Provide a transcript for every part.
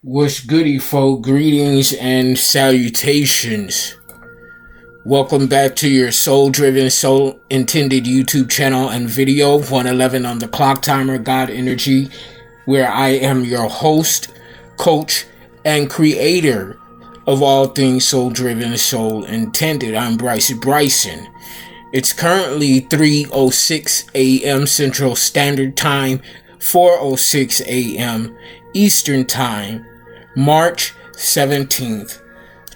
What's goody, folk? Greetings and salutations. Welcome back to your soul-driven, soul-intended YouTube channel and video, 111 on the clock timer, God Energy, where I am your host, coach, and creator of all things soul-driven, soul-intended. I'm Bryson. It's currently 3:06 a.m. Central Standard Time, 4:06 a.m. Eastern Time, March 17th,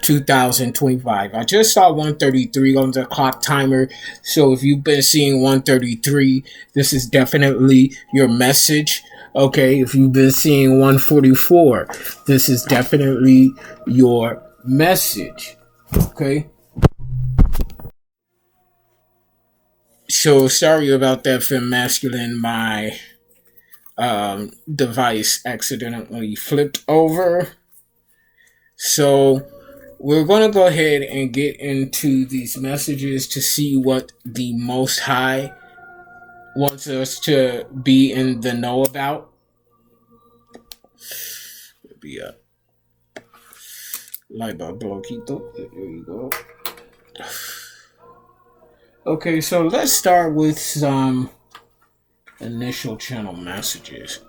2025. I just saw 133 on the clock timer, so if you've been seeing 133, this is definitely your message. Okay, if you've been seeing 144, this is definitely your message. Okay? So sorry about that, femme masculine. My device accidentally flipped over. So we're going to go ahead and get into these messages to see what the Most High wants us to be in the know about. Be a light bulb bloquito. There you go. Okay, so let's start with some initial channel messages.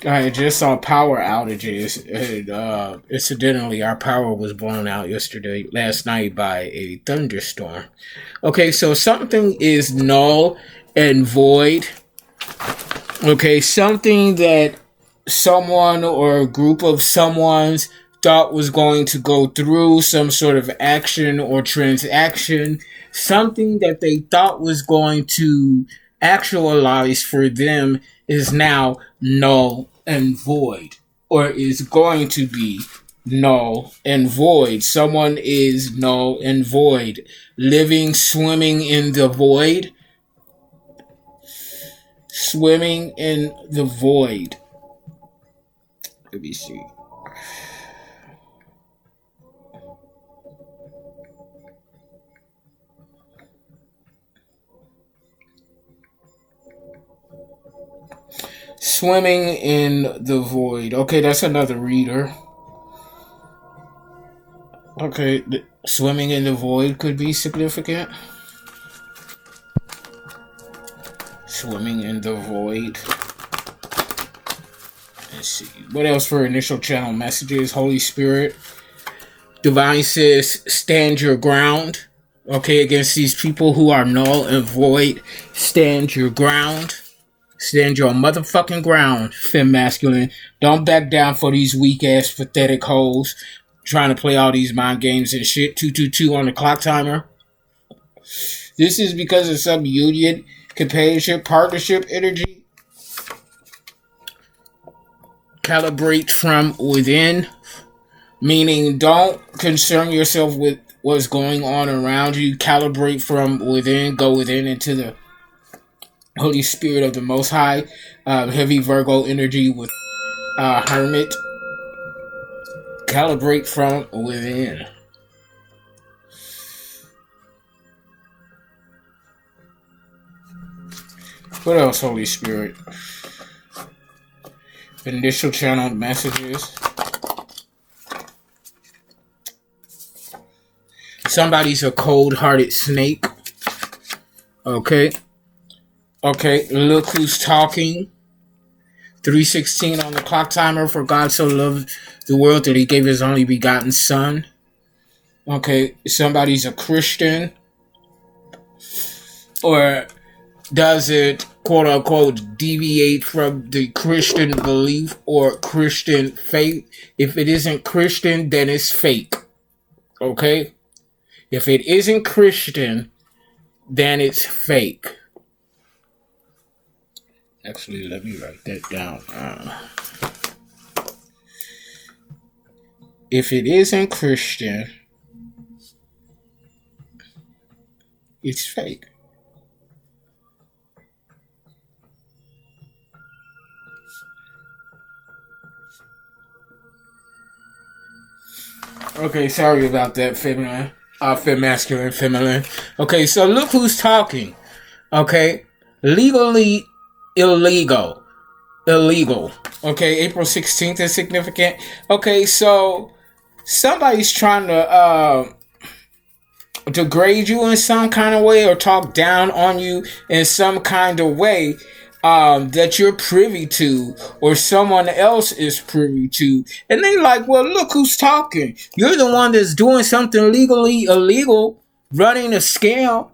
I just saw power outages. And, incidentally, our power was blown out last night by a thunderstorm. Okay, so something is null and void. Okay, something that someone or a group of someone's thought was going to go through, some sort of action or transaction, something that they thought was going to actualize for them is now null and void, or is going to be null and void. Someone is null and void, living, swimming in the void, swimming in the void. Let me see. Swimming in the void. Okay, that's another reader. Okay, swimming in the void could be significant. Swimming in the void. Let's see. What else for initial channel messages? Holy Spirit. Divine says, stand your ground. Okay, against these people who are null and void. Stand your ground. Stand your motherfucking ground, fem masculine. Don't back down for these weak ass pathetic hoes trying to play all these mind games and shit. 222 on the clock timer. This is because of some union, companionship, partnership energy. Calibrate from within, meaning don't concern yourself with what's going on around you. Calibrate from within, go within into the Holy Spirit of the Most High. Heavy Virgo energy with Hermit. Calibrate from within. What else, Holy Spirit? Initial channel messages. Somebody's a cold-hearted snake. Okay. Okay, look who's talking. 3:16 on the clock timer. For God so loved the world that he gave his only begotten son. Okay, somebody's a Christian. Or does it, quote unquote, deviate from the Christian belief or Christian faith? If it isn't Christian, then it's fake. Okay? If it isn't Christian, then it's fake. Actually, let me write that down. If it isn't Christian, it's fake. Okay, sorry about that, feminine. Fem masculine, feminine. Okay, so look who's talking. Okay, legally illegal. Okay, April 16th is significant. Okay, so somebody's trying to degrade you in some kind of way or talk down on you in some kind of way that you're privy to or someone else is privy to. And they like, well, look who's talking. You're the one that's doing something legally illegal, running a scam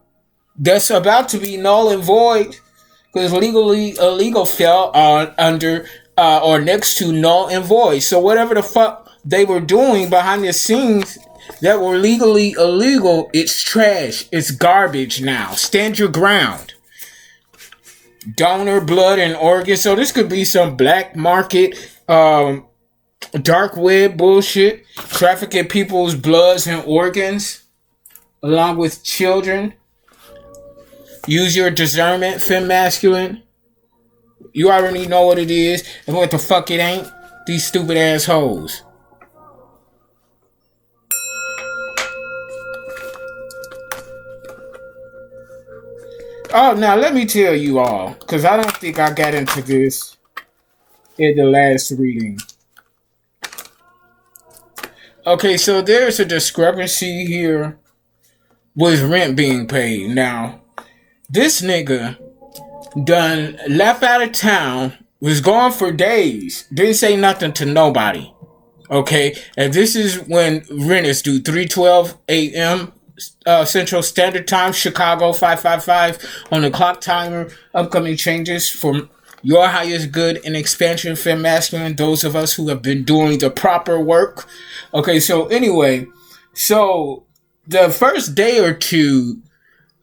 that's about to be null and void. Because legally illegal fell under or next to null and void. So whatever the fuck they were doing behind the scenes that were legally illegal, it's trash. It's garbage now. Stand your ground. Donor, blood, and organs. So this could be some black market, dark web bullshit. Trafficking people's bloods and organs along with children. Use your discernment, fem masculine. You already know what it is and what the fuck it ain't. These stupid assholes. Oh, now let me tell you all, because I don't think I got into this in the last reading. Okay, so there's a discrepancy here with rent being paid. Now, this nigga done left out of town, was gone for days, didn't say nothing to nobody. Okay, and this is when rent is due, 3:12 a.m. Central Standard Time, Chicago 555 on the clock timer. Upcoming changes for your highest good and expansion, fem masculine, those of us who have been doing the proper work. Okay, so anyway, so the first day or two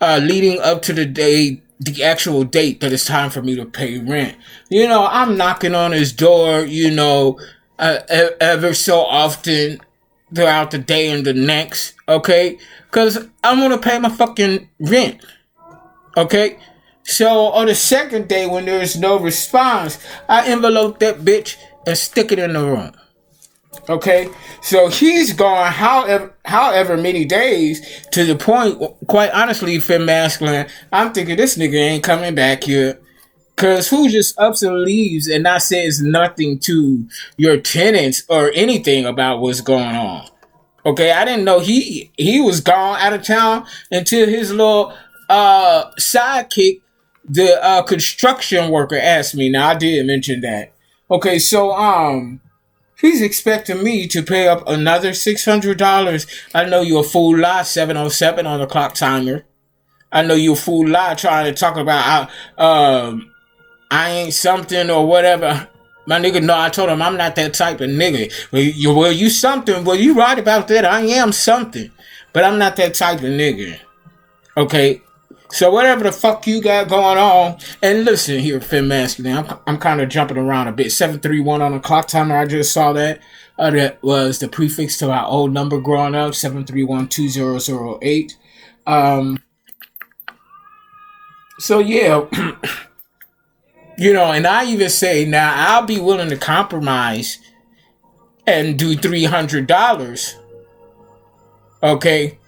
leading up to the actual date that it's time for me to pay rent, you know, I'm knocking on his door, you know, ever so often throughout the day and the next, okay? Because I want to pay my fucking rent, okay? So on the second day when there's no response, I envelope that bitch and stick it in the room. Okay, so he's gone however many days, to the point, quite honestly, fem masculine, I'm thinking this nigga ain't coming back here. Cause who just ups and leaves and not says nothing to your tenants or anything about what's going on? Okay, I didn't know he was gone out of town until his little sidekick, the construction worker, asked me. Now I did mention that. Okay, so he's expecting me to pay up another $600. I know you're a fool lie, 707 on the clock timer. I know you're a fool lie trying to talk about I ain't something or whatever. My nigga, no, I told him I'm not that type of nigga. Well, you something. Well, you right about that. I am something. But I'm not that type of nigga. Okay? So whatever the fuck you got going on. And listen here, Fem Masculine. I'm kind of jumping around a bit. 731 on the clock timer. I just saw that. That was the prefix to our old number growing up. 731-2008. So yeah. You know, and I even say, now I'll be willing to compromise and do $300, okay?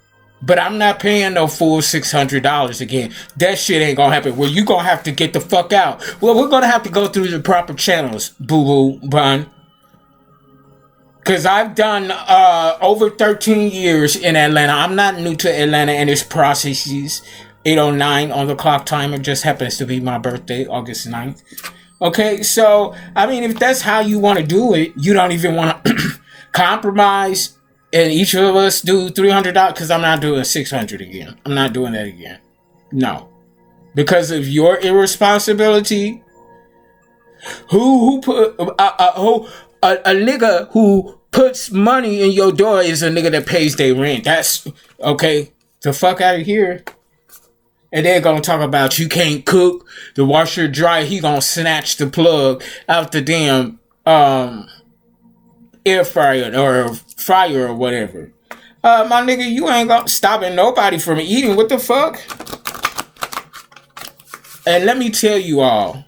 But I'm not paying no full $600 again. That shit ain't gonna happen. Well, you gonna have to get the fuck out. Well, we're gonna have to go through the proper channels, boo-boo bun. Because I've done over 13 years in Atlanta. I'm not new to Atlanta and its processes. 8:09 on the clock timer. Just happens to be my birthday, August 9th. Okay, so, I mean, if that's how you want to do it, you don't even want to compromise and each of us do $300, because I'm not doing $600 again. I'm not doing that again. No. Because of your irresponsibility, who put a nigga who puts money in your door is a nigga that pays their rent. That's okay. The fuck out of here. And they're gonna talk about you can't cook, the washer dry. He gonna snatch the plug out the damn air fryer or fryer or whatever. My nigga, you ain't gonna stopping nobody from eating. What the fuck? And let me tell you all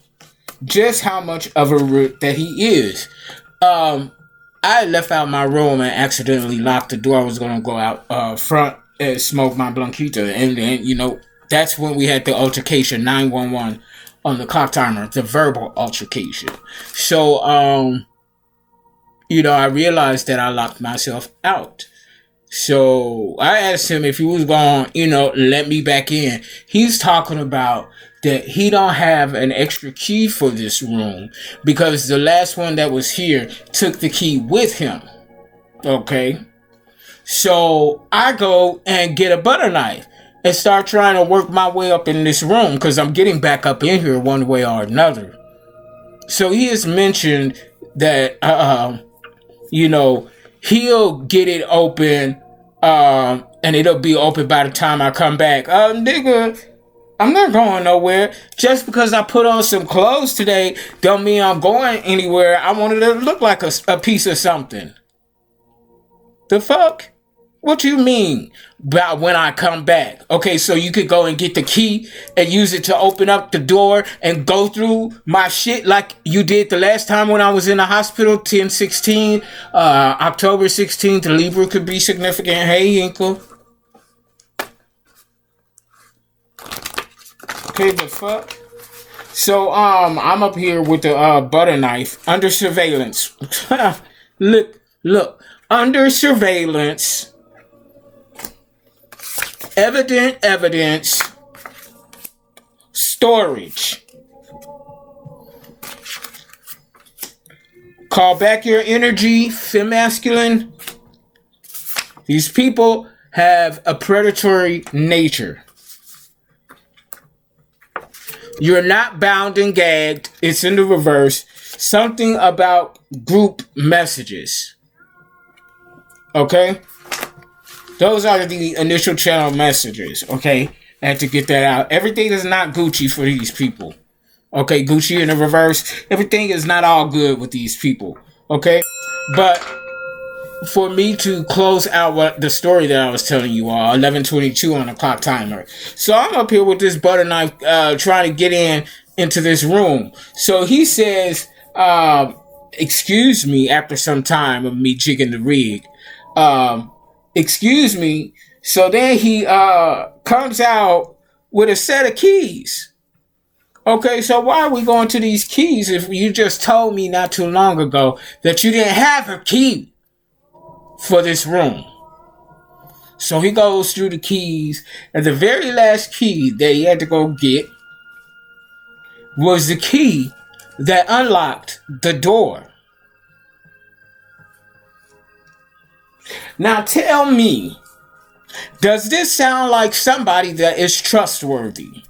just how much of a root that he is. I left out my room and accidentally locked the door. I was gonna go out front and smoke my blanquita, and then, you know, that's when we had the altercation, 911 on the clock timer, the verbal altercation. So, you know, I realized that I locked myself out. So I asked him if he was going, you know, let me back in. He's talking about that he don't have an extra key for this room because the last one that was here took the key with him. Okay. So I go and get a butter knife and start trying to work my way up in this room because I'm getting back up in here one way or another. So he has mentioned that, you know, he'll get it open, and it'll be open by the time I come back. Nigga, I'm not going nowhere. Just because I put on some clothes today don't mean I'm going anywhere. I wanted it to look like a piece of something. The fuck? What you mean about when I come back? Okay, so you could go and get the key and use it to open up the door and go through my shit like you did the last time when I was in the hospital, 10/16, October 16th, Libra could be significant. Hey, Inkle. Okay, the fuck? So, I'm up here with the butter knife under surveillance. Look, under surveillance. Evidence, storage. Call back your energy, fem masculine. These people have a predatory nature. You're not bound and gagged. It's in the reverse. Something about group messages. Okay? Those are the initial channel messages, okay? I had to get that out. Everything is not Gucci for these people. Okay, Gucci in the reverse. Everything is not all good with these people, okay? But for me to close out the story that I was telling you all, 11:22 on the clock timer. So I'm up here with this butter knife trying to get into this room. So he says, excuse me, after some time of me jigging the rig. Excuse me. So then he comes out with a set of keys. Okay, so why are we going to these keys if you just told me not too long ago that you didn't have a key for this room? So he goes through the keys, and the very last key that he had to go get was the key that unlocked the door. Now tell me, does this sound like somebody that is trustworthy?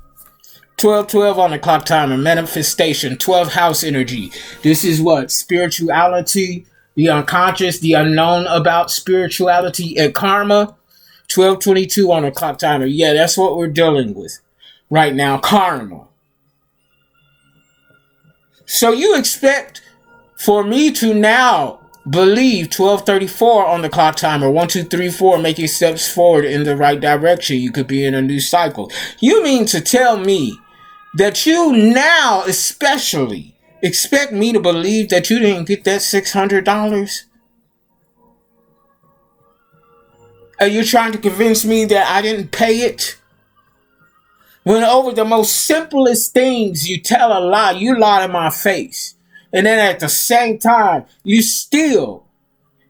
1212 on the clock timer. Manifestation. 12 house energy. This is what? Spirituality, the unconscious, the unknown about spirituality and karma. 1222 on the clock timer. Yeah, that's what we're dealing with right now. Karma. So you expect for me to now believe 1234 on the clock timer. 1, 2, 3, 4, making steps forward in the right direction. You could be in a new cycle. You mean to tell me that you now especially expect me to believe that you didn't get that $600? Are you trying to convince me that I didn't pay it? When over the most simplest things you tell a lie, you lie in my face. And then at the same time, you still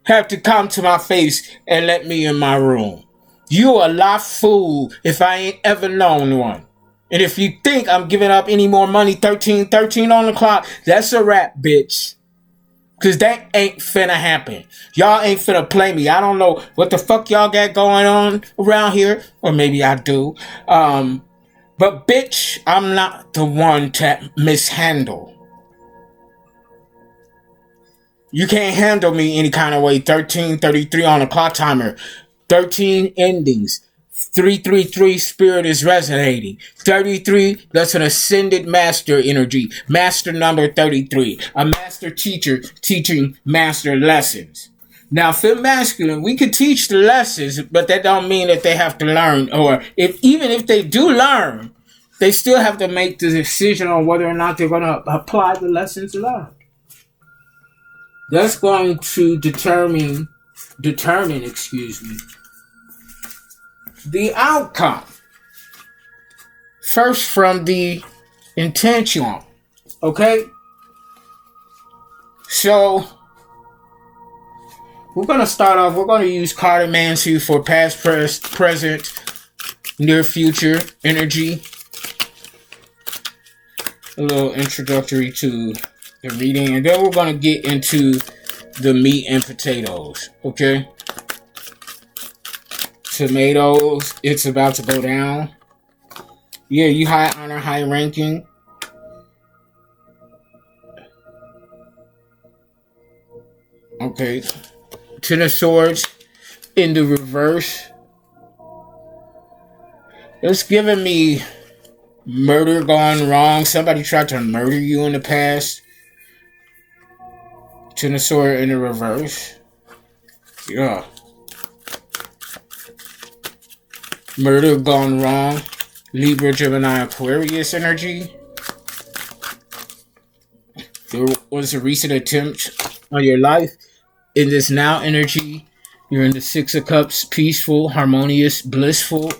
have to come to my face and let me in my room. You a lie fool if I ain't ever known one. And if you think I'm giving up any more money, 13 on the clock, that's a wrap, bitch. Cause that ain't finna happen. Y'all ain't finna play me. I don't know what the fuck y'all got going on around here. Or maybe I do. But bitch, I'm not the one to mishandle. You can't handle me any kind of way. 1333 on the clock timer. 13 endings. 333 spirit is resonating. 33, that's an ascended master energy. Master number 33. A master teacher teaching master lessons. Now, fem masculine, we could teach the lessons, but that don't mean that they have to learn. Or even if they do learn, they still have to make the decision on whether or not they're going to apply the lessons learned. That's going to determine, the outcome. First from the intention. Okay? So, we're going to start off, we're going to use cartomancy for past, present, near future energy. A little introductory to the reading. And then we're going to get into the meat and potatoes. Okay? Tomatoes, it's about to go down. Yeah, you high honor, high ranking. Okay. Ten of Swords in the reverse. It's giving me murder gone wrong. Somebody tried to murder you in the past. Ten of Swords in the reverse. Yeah. Murder gone wrong. Libra, Gemini, Aquarius energy. There was a recent attempt on your life. In this now energy, you're in the Six of Cups, peaceful, harmonious, blissful.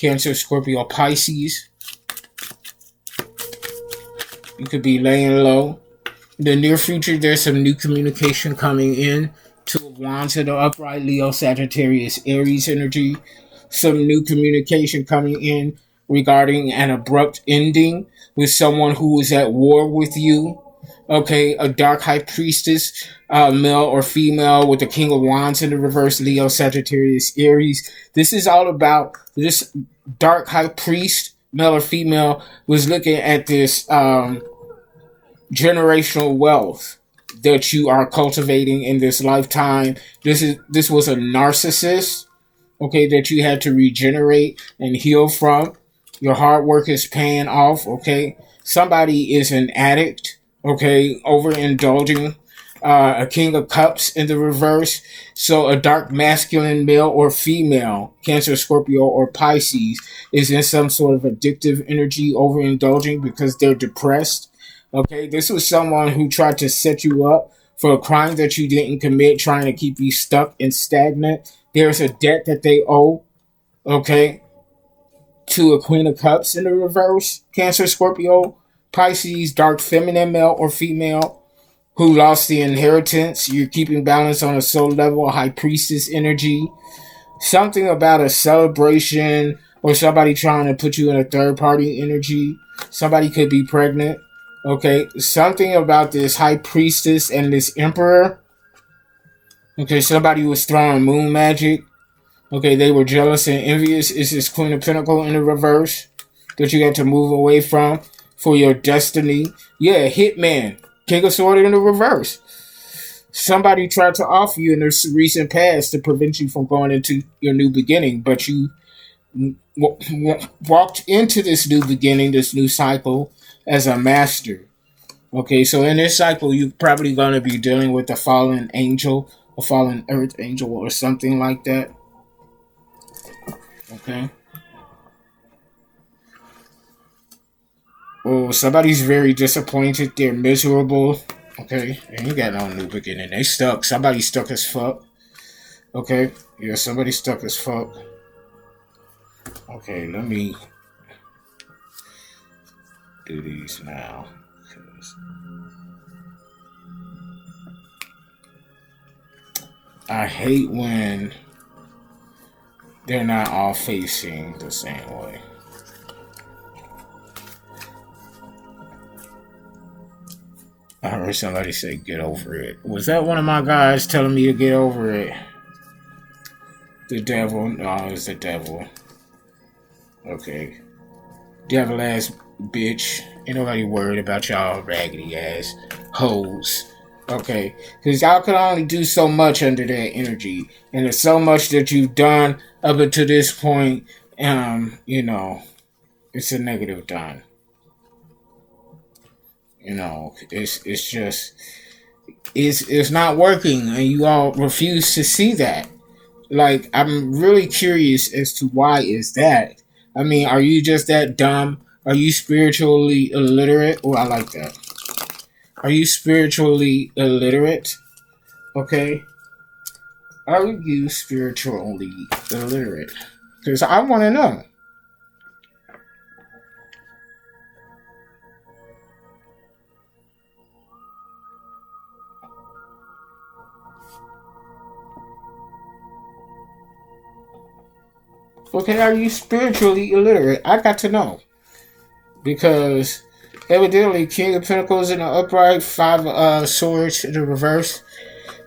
Cancer, Scorpio, Pisces. You could be laying low. In the near future, there's some new communication coming in. Two of Wands in the upright, Leo, Sagittarius, Aries energy. Some new communication coming in regarding an abrupt ending with someone who is at war with you. Okay, a dark high priestess, male or female, with the King of Wands in the reverse, Leo, Sagittarius, Aries. This is all about this dark high priest, male or female, was looking at this generational wealth that you are cultivating in this lifetime. This was a narcissist, okay, that you had to regenerate and heal from. Your hard work is paying off, okay? Somebody is an addict, okay, overindulging. A King of Cups in the reverse. So a dark masculine male or female, Cancer, Scorpio, or Pisces, is in some sort of addictive energy, overindulging because they're depressed. Okay, this was someone who tried to set you up for a crime that you didn't commit, trying to keep you stuck and stagnant. There's a debt that they owe, okay, to a Queen of Cups in the reverse. Cancer, Scorpio, Pisces, dark feminine male or female, who lost the inheritance. You're keeping balance on a soul level, high priestess energy. Something about a celebration or somebody trying to put you in a third party energy. Somebody could be pregnant. Okay, something about this high priestess and this emperor. Okay, somebody was throwing moon magic. Okay, they were jealous and envious. Is this Queen of Pentacles in the reverse? that you had to move away from for your destiny. Yeah, Hitman, King of Sword in the reverse. Somebody tried to offer you in the recent past to prevent you from going into your new beginning, but you walked into this new beginning, this new cycle, as a master. Okay, so in this cycle, you're probably going to be dealing with a fallen angel, a fallen earth angel, or something like that. Okay. Oh, somebody's very disappointed. They're miserable. Okay, they ain't got no new beginning. They stuck. Somebody stuck as fuck. Okay, yeah, somebody stuck as fuck. Okay, let me do these now. I hate when they're not all facing the same way. I heard somebody say, get over it. Was that one of my guys telling me to get over it? The devil? No, it's the devil. Okay. Devil ass bitch. Ain't nobody worried about y'all raggedy ass hoes. Okay. Because y'all can only do so much under that energy. And there's so much that you've done up until this point. You know, it's a negative done. You know, it's just it's not working, and you all refuse to see that. Like, I'm really curious as to why is that. I mean, are you just that dumb? Are you spiritually illiterate? Oh, I like that. Are you spiritually illiterate? Okay. Are you spiritually illiterate? Because I want to know. Okay, are you spiritually illiterate? I got to know. Because evidently, King of Pentacles in the upright, 5 swords in the reverse.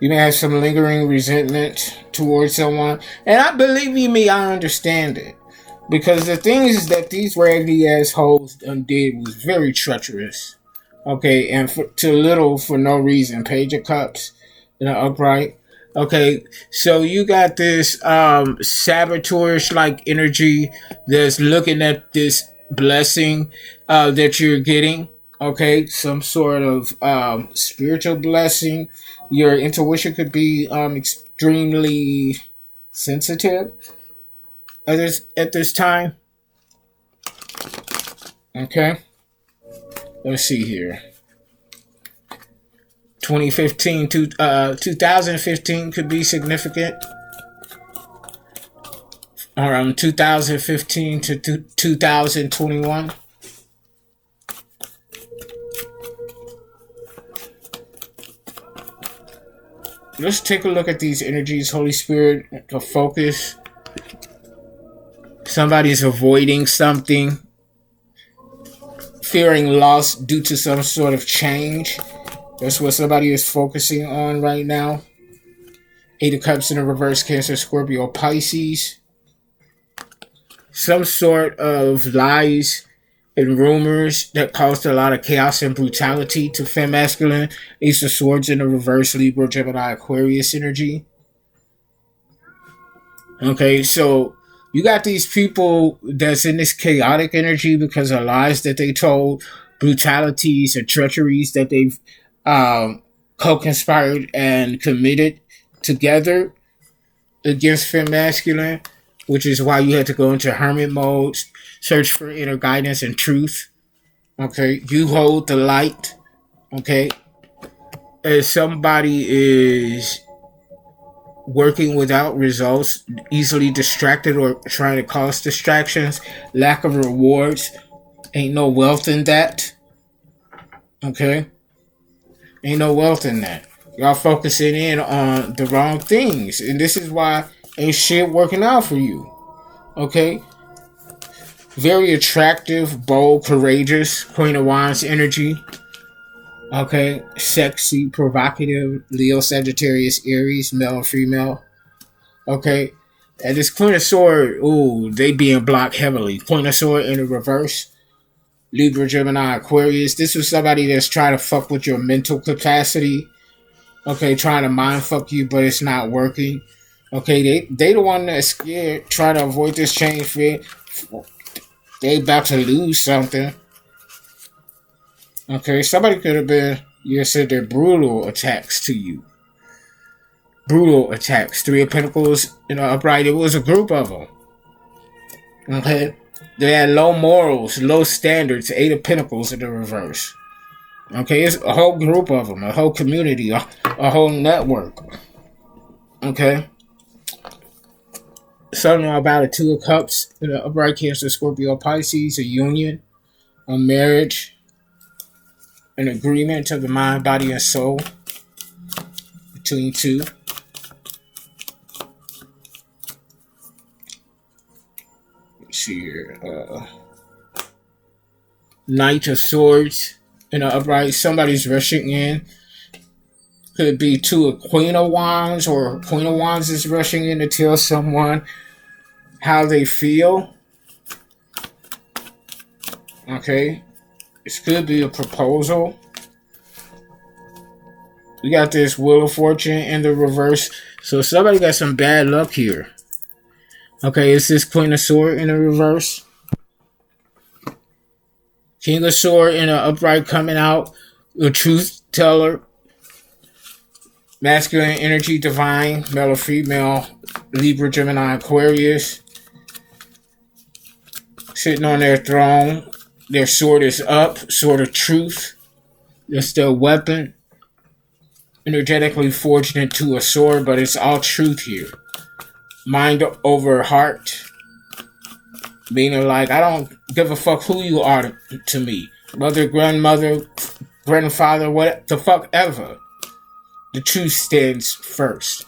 You may have some lingering resentment towards someone. And I believe me, I understand it. Because the things that these raggedy assholes did was very treacherous. Okay, and to little for no reason. Page of Cups in the upright. Okay, so you got this saboteur like energy that's looking at this blessing that you're getting. Okay, some sort of spiritual blessing. Your intuition could be extremely sensitive at this time. Okay, let's see here. 2015 to 2015 could be significant. Around 2015 to 2021. Let's take a look at these energies. Holy Spirit, to focus. Somebody's avoiding something, fearing loss due to some sort of change. That's what somebody is focusing on right now. 8 of Cups in the reverse, Cancer, Scorpio, Pisces. Some sort of lies and rumors that caused a lot of chaos and brutality to fem masculine. Ace of Swords in the reverse, Libra, Gemini, Aquarius energy. Okay, so you got these people that's in this chaotic energy because of lies that they told, brutalities and treacheries that they've co-conspired and committed together against fem masculine, which is why you had to go into hermit mode, search for inner guidance and truth. Okay, you hold the light. Okay, as somebody is working without results, easily distracted or trying to cause distractions, lack of rewards, ain't no wealth in that. Okay, ain't no wealth in that. Y'all focusing in on the wrong things, and this is why ain't shit working out for you. Okay, very attractive, bold, courageous, Queen of Wands energy. Okay, sexy, provocative, Leo, Sagittarius, Aries, male or female. Okay, And this Queen of Sword, ooh, they being blocked heavily. Queen of Sword in the reverse. Libra, Gemini, Aquarius. This was somebody that's trying to fuck with your mental capacity. Okay, trying to mind fuck you, but it's not working. Okay, they the one that's scared, trying to avoid this change fit. They about to lose something. Okay, somebody could have been, you said they're brutal attacks to you. Brutal attacks. Three of Pentacles, upright. It was a group of them. Okay, they had low morals, low standards. Eight of Pentacles in the reverse. Okay, it's a whole group of them, a whole community, a whole network. Okay. Something about a Two of Cups, upright, Cancer, Scorpio, Pisces, a union, a marriage, an agreement of the mind, body, and soul between two. Let's see here. Knight of Swords, upright. Somebody's rushing in. Could be two of Queen of Wands, or Queen of Wands is rushing in to tell someone how they feel. Okay. This could be a proposal. We got this Wheel of Fortune in the reverse. So somebody got some bad luck here. Okay, it's this Queen of Sword in the reverse. King of Sword in an upright coming out. The truth teller. Masculine energy, divine, male or female, Libra, Gemini, Aquarius. Sitting on their throne. Their sword is up, sword of truth. It's their weapon. Energetically forged into a sword, but it's all truth here. Mind over heart. Meaning like, I don't give a fuck who you are to me. Mother, grandmother, grandfather, what the fuck ever. The truth stands first.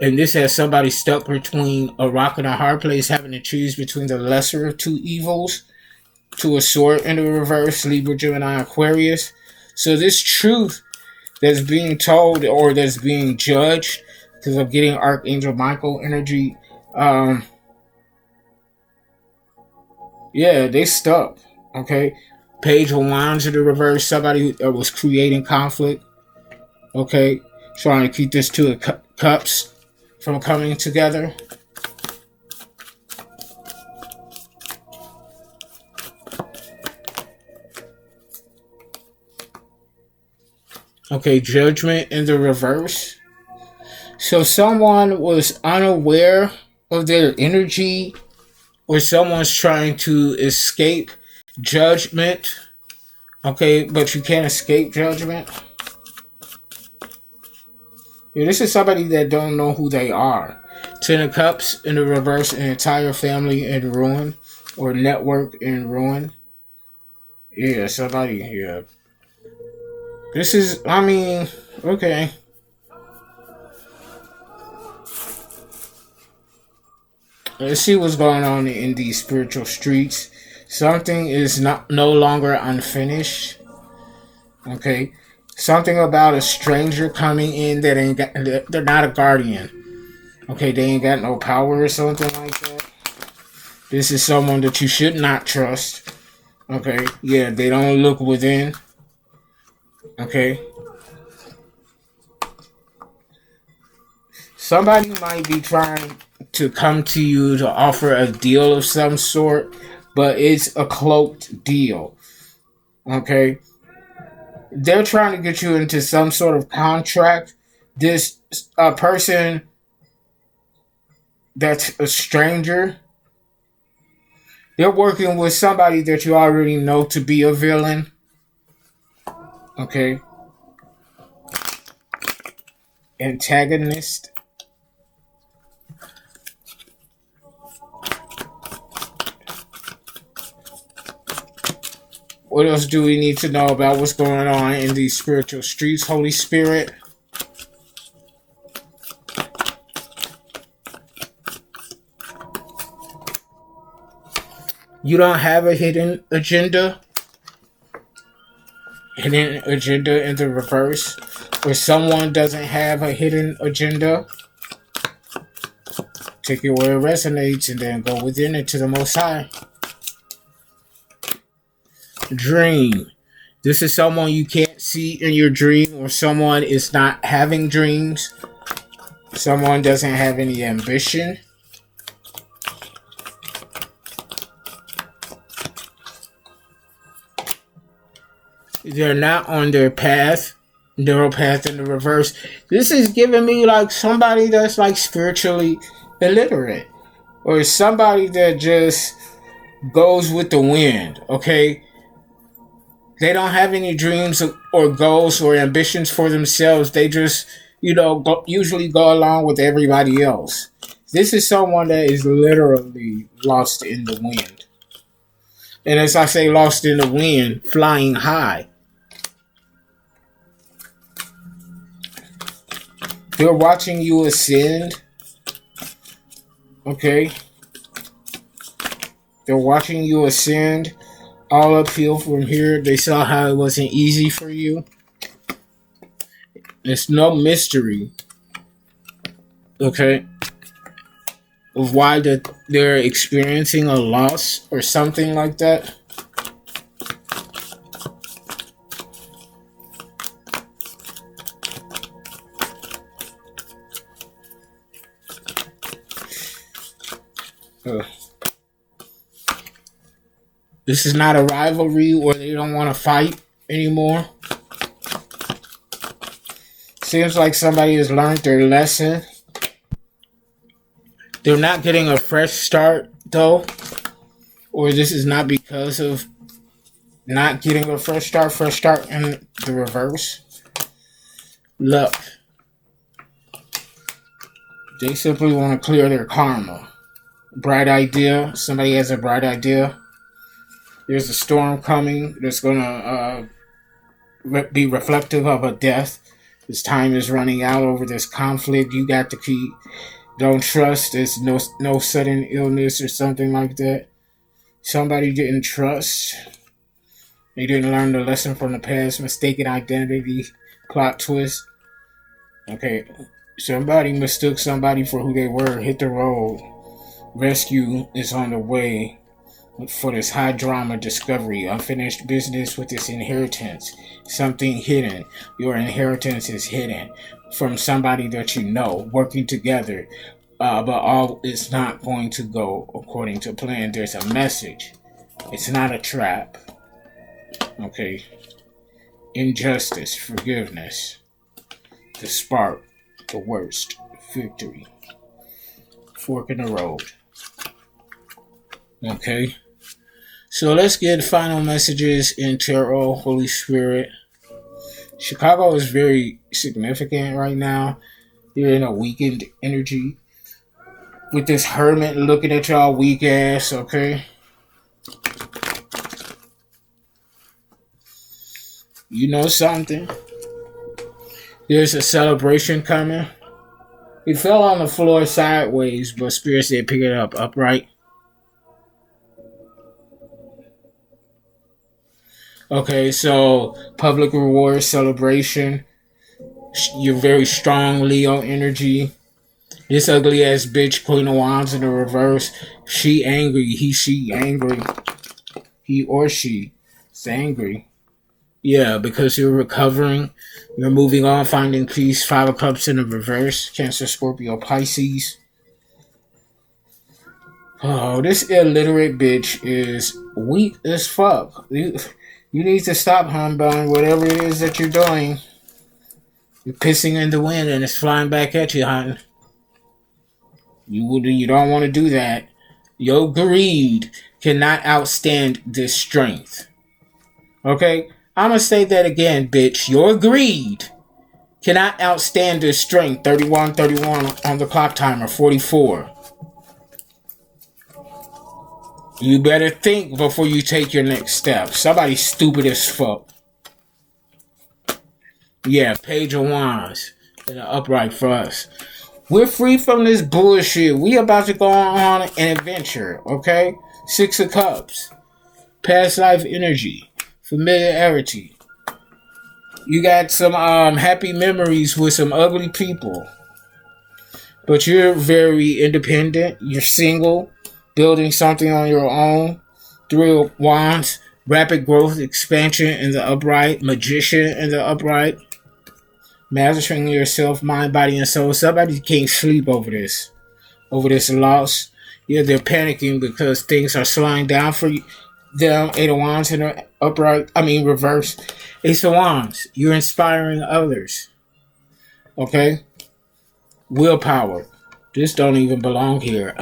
And this has somebody stuck between a rock and a hard place, having to choose between the lesser of two evils. To a sword in the reverse, Libra, Gemini, Aquarius. So this truth that's being told or that's being judged, because I'm getting Archangel Michael energy. Yeah, they stuck. Okay. Page of Wands in the reverse, somebody that was creating conflict. Okay. Trying to keep this Two of Cups from coming together. Okay, Judgment in the reverse. So someone was unaware of their energy, or someone's trying to escape judgment. Okay, but you can't escape judgment. Yeah, this is somebody that don't know who they are. Ten of Cups in the reverse, an entire family in ruin, or network in ruin. Yeah, somebody here. This is, I mean, okay. Let's see what's going on in these spiritual streets. Something is no longer unfinished. Okay. Something about a stranger coming in that ain't got, they're not a guardian. Okay, they ain't got no power or something like that. This is someone that you should not trust. Okay, yeah, they don't look within. Okay. Somebody might be trying to come to you to offer a deal of some sort, but it's a cloaked deal. Okay. They're trying to get you into some sort of contract. This person that's a stranger, they're working with somebody that you already know to be a villain. Okay. Antagonist. What else do we need to know about what's going on in these spiritual streets, Holy Spirit? You don't have a hidden agenda? Hidden agenda in the reverse? Or someone doesn't have a hidden agenda? take it where it resonates and then go within it to the Most High. Dream. This is someone you can't see in your dream, or someone is not having dreams. Someone doesn't have any ambition. They're not on their path. Neural path in the reverse. This is giving me like somebody that's like spiritually illiterate, or somebody that just goes with the wind. Okay, they don't have any dreams or goals or ambitions for themselves. They just, usually go along with everybody else. This is someone that is literally lost in the wind, and as I say, lost in the wind, flying high. They're watching you ascend. Okay. They're watching you ascend all uphill from here. They saw how it wasn't easy for you. There's no mystery. Okay. Of why they're experiencing a loss or something like that. This is not a rivalry where they don't want to fight anymore. Seems like somebody has learned their lesson. They're not getting a fresh start, though. Or this is not because of not getting a fresh start in the reverse. Luck. They simply want to clear their karma. Bright idea. Somebody has a bright idea. There's a storm coming that's going to be reflective of a death. This time is running out over this conflict. You got the key. Don't trust. There's no sudden illness or something like that. Somebody didn't trust. They didn't learn the lesson from the past. Mistaken identity. Plot twist. Okay. Somebody mistook somebody for who they were. Hit the road. Rescue is on the way for this high drama discovery. Unfinished business with this inheritance. Something hidden. Your inheritance is hidden from somebody that you know. Working together. But all is not going to go according to plan. There's a message. It's not a trap. Okay. Injustice. Forgiveness. The spark. The worst. Victory. Fork in the road. Okay. So let's get final messages in tarot, Holy Spirit. Chicago is very significant right now. You're in a weakened energy. With this hermit looking at y'all weak ass, okay? You know something? There's a celebration coming. He fell on the floor sideways, but Spirit said pick it up upright. Okay, so public reward celebration. You're very strong, Leo energy. This ugly ass bitch, Queen of Wands in the reverse. She angry. He, she angry. He or she is angry. Yeah, because you're recovering. You're moving on, finding peace. 5 of Cups in the reverse. Cancer, Scorpio, Pisces. Oh, this illiterate bitch is weak as fuck. You need to stop, humbug, whatever it is that you're doing. You're pissing in the wind and it's flying back at you, hon. You don't want to do that. Your greed cannot outstand this strength. Okay? I'm going to say that again, bitch. Your greed cannot outstand this strength. 31 on the clock timer. 44. You better think before you take your next step. Somebody stupid as fuck. Yeah, Page of Wands. In the upright for us. We're free from this bullshit. We about to go on an adventure, okay? 6 of Cups. Past life energy. Familiarity. You got some happy memories with some ugly people. But you're very independent. You're single, building something on your own. Three of Wands, rapid growth, expansion in the upright. Magician in the upright. Mastering yourself, mind, body, and soul. Somebody can't sleep over this loss. Yeah, they're panicking because things are slowing down for them. Eight of Wands in the upright. Reverse. Ace of Wands. You're inspiring others. Okay? Willpower. This don't even belong here.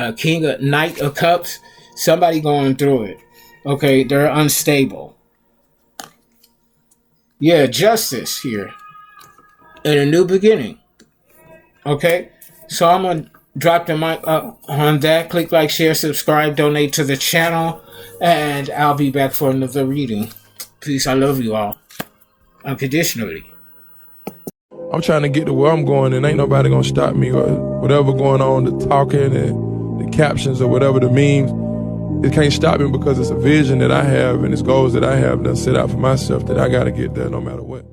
Knight of Cups. Somebody going through it. Okay, they're unstable. Yeah, justice here. And a new beginning. Okay? So I'm going to drop the mic up on that. Click like, share, subscribe, donate to the channel. And I'll be back for another reading. Peace. I love you all. Unconditionally. I'm trying to get to where I'm going, and ain't nobody gonna stop me. Or whatever going on, the talking and the captions or whatever the memes, it can't stop me because it's a vision that I have and it's goals that I have that set out for myself that I gotta get there no matter what.